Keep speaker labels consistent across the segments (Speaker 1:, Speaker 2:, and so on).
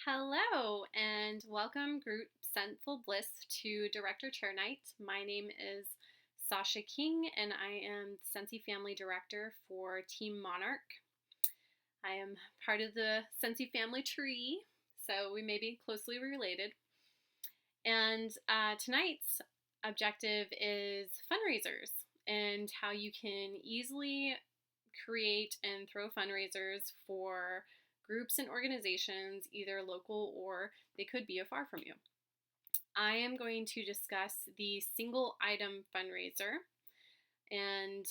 Speaker 1: Hello and welcome group Scentful Bliss to Director Chair Night. My name is Sasha King and I am the Scentsy Family Director for Team Monarch. I am part of the Scentsy family tree, so we may be closely related. And tonight's objective is fundraisers and how you can easily create and throw fundraisers for groups and organizations, either local or they could be afar from you. I am going to discuss the single item fundraiser, and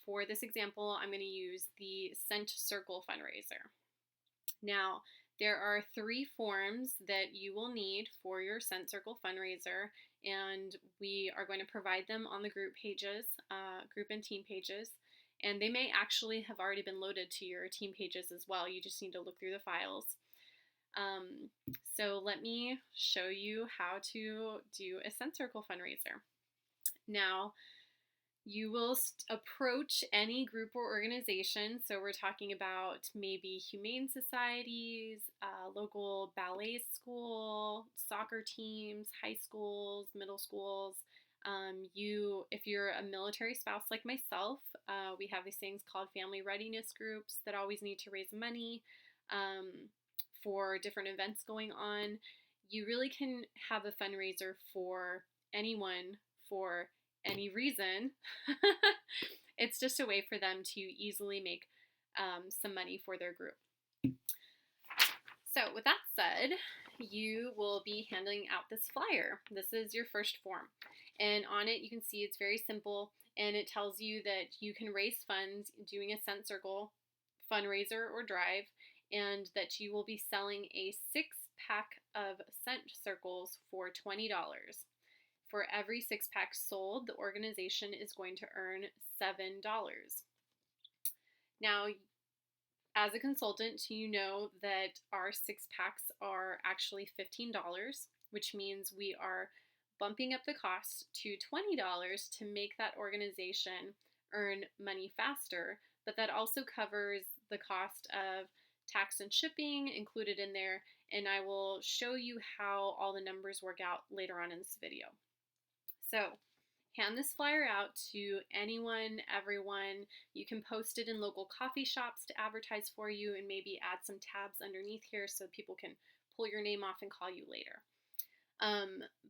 Speaker 1: for this example, I'm going to use the Scent Circle fundraiser. Now, there are 3 forms that you will need for your Scent Circle fundraiser, and we are going to provide them on the group pages, group and team pages. And they may actually have already been loaded to your team pages as well. You just need to look through the files. So let me show you how to do a Scent Circle fundraiser. Now, you will approach any group or organization. So we're talking about maybe humane societies, local ballet school, soccer teams, high schools, middle schools. If you're a military spouse like myself, we have these things called family readiness groups that always need to raise money for different events going on. You really can have a fundraiser for anyone for any reason. It's just a way for them to easily make some money for their group. So with that said, you will be handing out this flyer. This is your first form. And on it, you can see it's very simple, and it tells you that you can raise funds doing a Scent Circle fundraiser or drive, and that you will be selling a 6-pack of Scent Circles for $20. For every 6-pack sold, the organization is going to earn $7. Now, as a consultant, you know that our 6-packs are actually $15, which means we are bumping up the cost to $20 to make that organization earn money faster, but that also covers the cost of tax and shipping included in there, and I will show you how all the numbers work out later on in this video. So, hand this flyer out to anyone, everyone. You can post it in local coffee shops to advertise for you, and maybe add some tabs underneath here so people can pull your name off and call you later.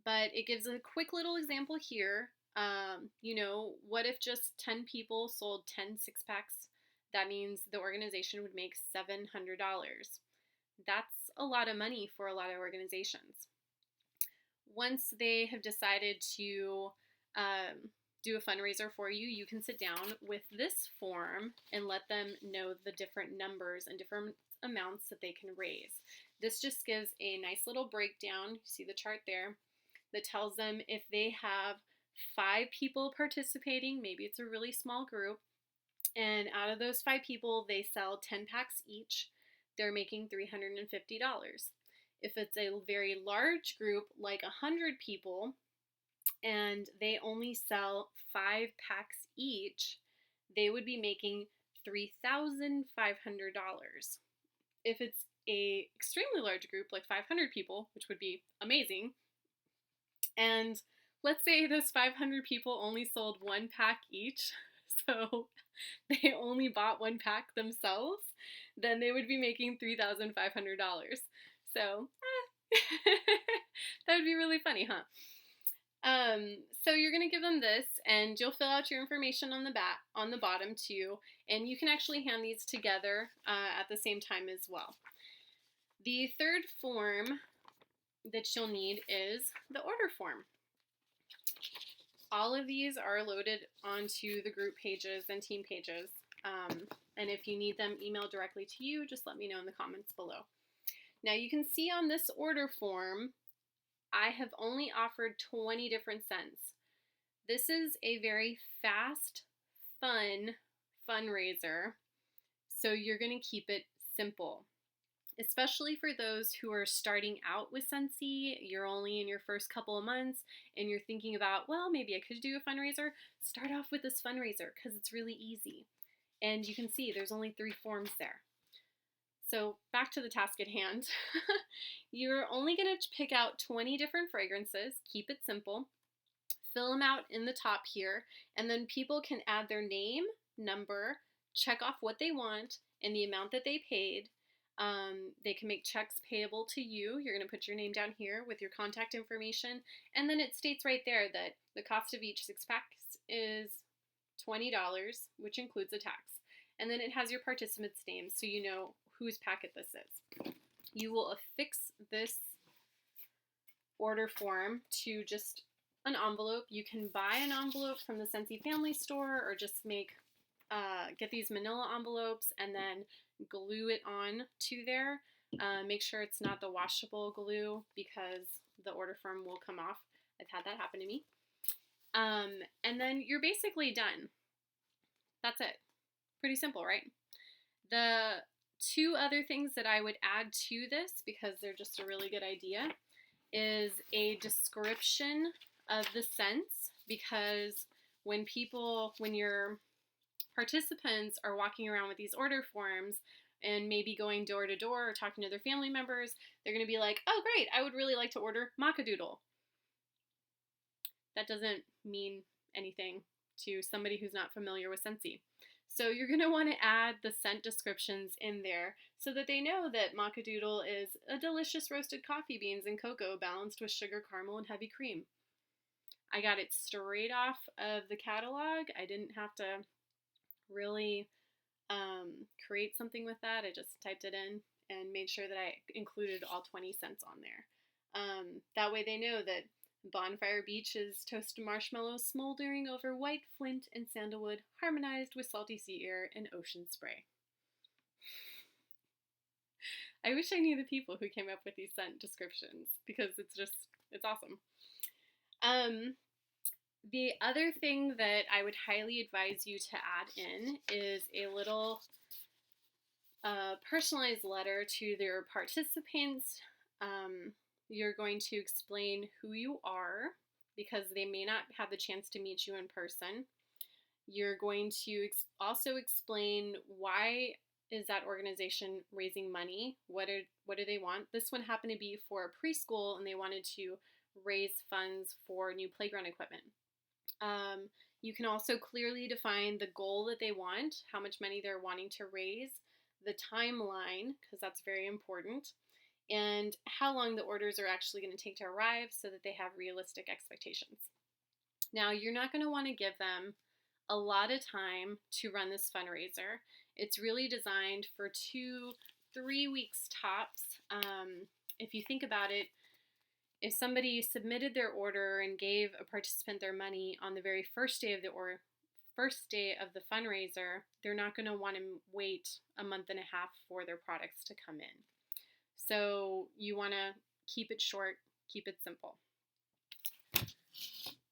Speaker 1: But it gives a quick little example here. What if just 10 people sold 10 6-packs? That means the organization would make $700. That's a lot of money for a lot of organizations. Once they have decided to do a fundraiser for you, you can sit down with this form and let them know the different numbers and different amounts that they can raise. This just gives a nice little breakdown, you see the chart there, that tells them if they have 5 people participating, maybe it's a really small group, and out of those 5 people, they sell 10 packs each, they're making $350. If it's a very large group, like 100 people, and they only sell 5 packs each, they would be making $3,500. If it's a extremely large group, like 500 people, which would be amazing, and let's say those 500 people only sold 1 pack each, so they only bought 1 pack themselves, then they would be making $3,500. So, that would be really funny, huh? So you're going to give them this, and you'll fill out your information on the bottom too, and you can actually hand these together at the same time as well. The third form that you'll need is the order form. All of these are loaded onto the group pages and team pages, and if you need them emailed directly to you, just let me know in the comments below. Now you can see on this order form, I have only offered 20 different scents. This is a very fast, fun fundraiser, so you're going to keep it simple. Especially for those who are starting out with Scentsy, you're only in your first couple of months and you're thinking about, well, maybe I could do a fundraiser. Start off with this fundraiser because it's really easy. And you can see there's only 3 forms there. So back to the task at hand. You're only going to pick out 20 different fragrances. Keep it simple. Fill them out in the top here, and then people can add their name, number, check off what they want, and the amount that they paid. They can make checks payable to you. You're going to put your name down here with your contact information, and then it states right there that the cost of each 6-packs is $20, which includes a tax. And then it has your participant's name, so you know whose packet this is. You will affix this order form to just an envelope. You can buy an envelope from the Scentsy family store, or just get these manila envelopes and then glue it on to there. Make sure it's not the washable glue, because the order form will come off. I've had that happen to me. And then you're basically done. That's it. Pretty simple, right? The 2 other things that I would add to this, because they're just a really good idea, is a description of the scents, because when your participants are walking around with these order forms and maybe going door to door or talking to their family members, they're going to be like, oh great, I would really like to order Macadoodle. That doesn't mean anything to somebody who's not familiar with Scentsy. So you're going to want to add the scent descriptions in there so that they know that Macadoodle is a delicious roasted coffee beans and cocoa balanced with sugar, caramel, and heavy cream. I got it straight off of the catalog. I didn't have to really create something with that. I just typed it in and made sure that I included all 20 scents on there. That way they know that Bonfire Beach is toasted marshmallows smoldering over white flint and sandalwood, harmonized with salty sea air and ocean spray. I wish I knew the people who came up with these scent descriptions, because it's awesome. The other thing that I would highly advise you to add in is a little personalized letter to their participants. You're going to explain who you are, because they may not have the chance to meet you in person. You're going to also explain why is that organization raising money? What do they want? This one happened to be for a preschool, and they wanted to raise funds for new playground equipment. You can also clearly define the goal that they want, how much money they're wanting to raise, the timeline, because that's very important, and how long the orders are actually going to take to arrive, so that they have realistic expectations. Now, you're not going to want to give them a lot of time to run this fundraiser. It's really designed for 2-3 weeks tops. If you think about it, if somebody submitted their order and gave a participant their money on the very first day of the fundraiser, they're not going to want to wait a month and a half for their products to come in. So you want to keep it short, keep it simple.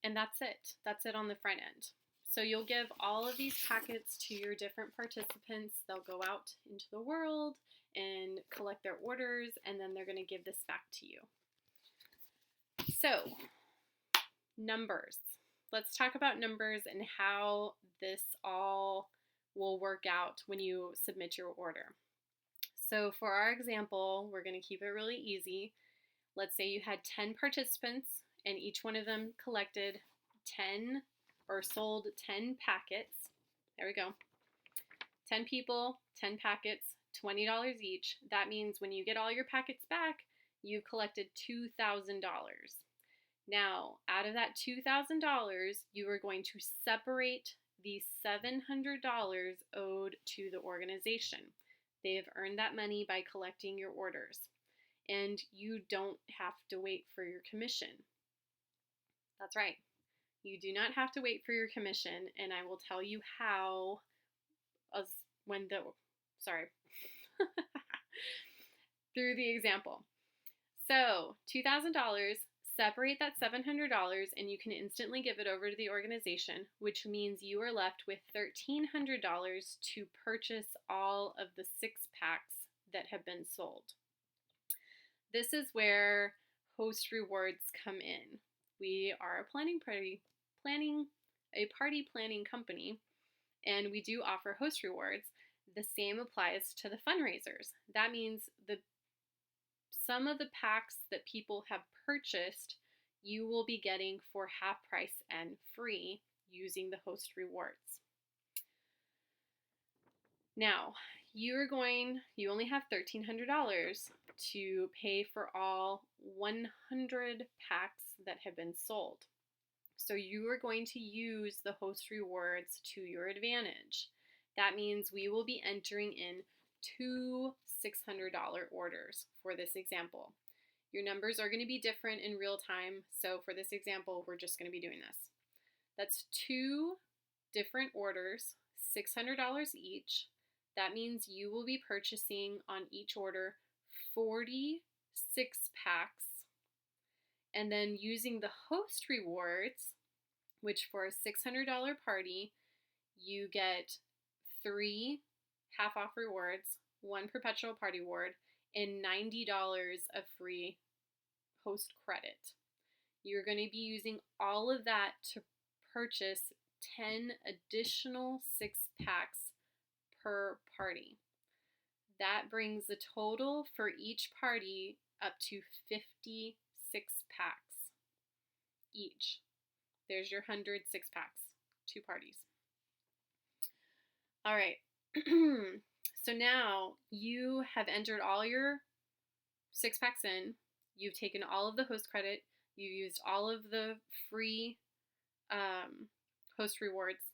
Speaker 1: And that's it. That's it on the front end. So you'll give all of these packets to your different participants. They'll go out into the world and collect their orders, and then they're going to give this back to you. So, numbers. Let's talk about numbers and how this all will work out when you submit your order. So for our example, we're going to keep it really easy. Let's say you had 10 participants and each one of them collected 10 or sold 10 packets. There we go. 10 people, 10 packets, $20 each. That means when you get all your packets back, you've collected $2,000. Now, out of that $2,000, you are going to separate the $700 owed to the organization. They have earned that money by collecting your orders, and you don't have to wait for your commission. That's right. You do not have to wait for your commission, and I will tell you how through the example. So, $2,000, separate that $700, and you can instantly give it over to the organization, which means you are left with $1,300 to purchase all of the 6-packs that have been sold. This is where host rewards come in. We are a party planning company, and we do offer host rewards. the same applies to the fundraisers. That means some of the packs that people have purchased, you will be getting for half price and free using the host rewards. Now, you only have $1,300 to pay for all 100 packs that have been sold. So you are going to use the host rewards to your advantage. That means we will be entering in 2 $600 orders for this example. Your numbers are going to be different in real time, so for this example, we're just going to be doing this. That's 2 different orders, $600 each. That means you will be purchasing on each order 46 packs, and then using the host rewards, which for a $600 party, you get 3 half off rewards, 1 perpetual party reward, and $90 of free host credit. You're going to be using all of that to purchase 10 additional 6 packs per party. That brings the total for each party up to 56 packs each. There's your 100 6-packs, 2 parties. All right. So now you have entered all your 6-packs in. You've taken all of the host credit. You used all of the free host rewards,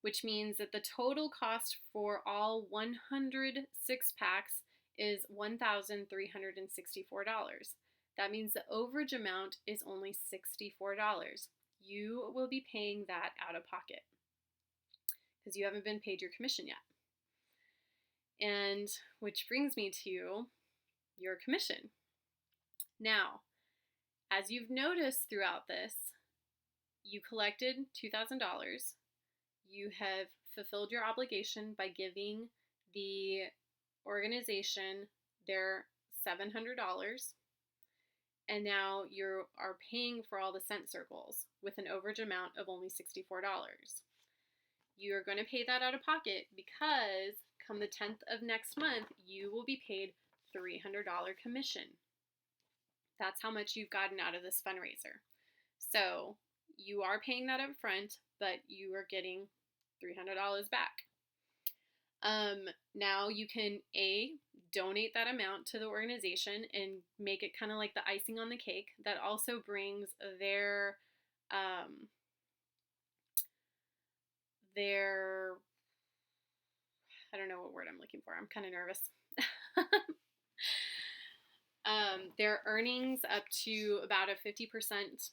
Speaker 1: which means that the total cost for all 100 6-packs is $1,364. That means the overage amount is only $64. You will be paying that out of pocket because you haven't been paid your commission yet. And which brings me to your commission. Now, as you've noticed throughout this, you collected $2,000. You have fulfilled your obligation by giving the organization their $700. And now you are paying for all the scent circles with an overage amount of only $64. You're going to pay that out of pocket because come the 10th of next month, you will be paid $300 commission. That's how much you've gotten out of this fundraiser. So you are paying that up front, but you are getting $300 back. Now you can donate that amount to the organization and make it kind of like the icing on the cake. That also brings their I don't know what word I'm looking for. I'm kind of nervous. Their earnings up to about a 50%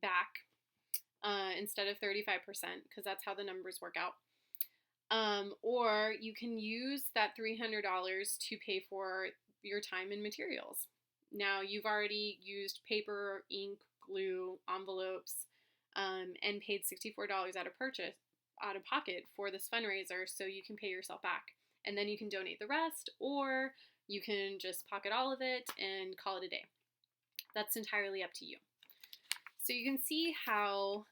Speaker 1: back instead of 35%, because that's how the numbers work out. Or you can use that $300 to pay for your time and materials. Now, you've already used paper, ink, glue, envelopes, and paid $64 out of pocket for this fundraiser, so you can pay yourself back. And then you can donate the rest, or you can just pocket all of it and call it a day. That's entirely up to you. So you can see how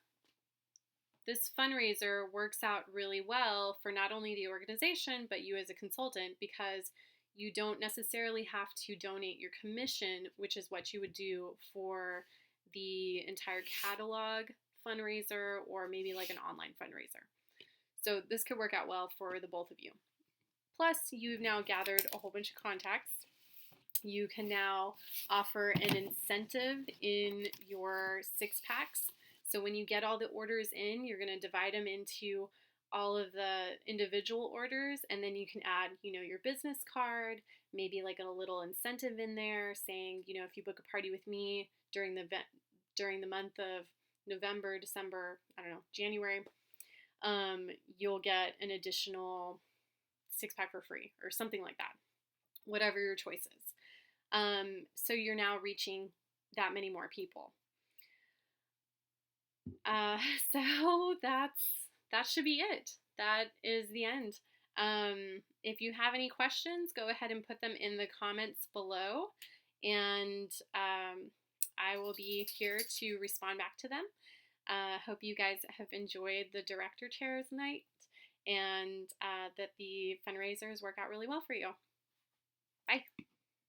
Speaker 1: this fundraiser works out really well for not only the organization, but you as a consultant, because you don't necessarily have to donate your commission, which is what you would do for the entire catalog fundraiser or maybe like an online fundraiser. So this could work out well for the both of you. Plus, you've now gathered a whole bunch of contacts. You can now offer an incentive in your 6-packs. So when you get all the orders in, you're going to divide them into all of the individual orders, and then you can add, your business card, maybe like a little incentive in there saying, if you book a party with me during the month of November, December, January, you'll get an additional 6-pack for free or something like that, whatever your choice is. So you're now reaching that many more people. So that should be it. That is the end. If you have any questions, go ahead and put them in the comments below, and I will be here to respond back to them. Hope you guys have enjoyed the director chairs night, and that the fundraisers work out really well for you.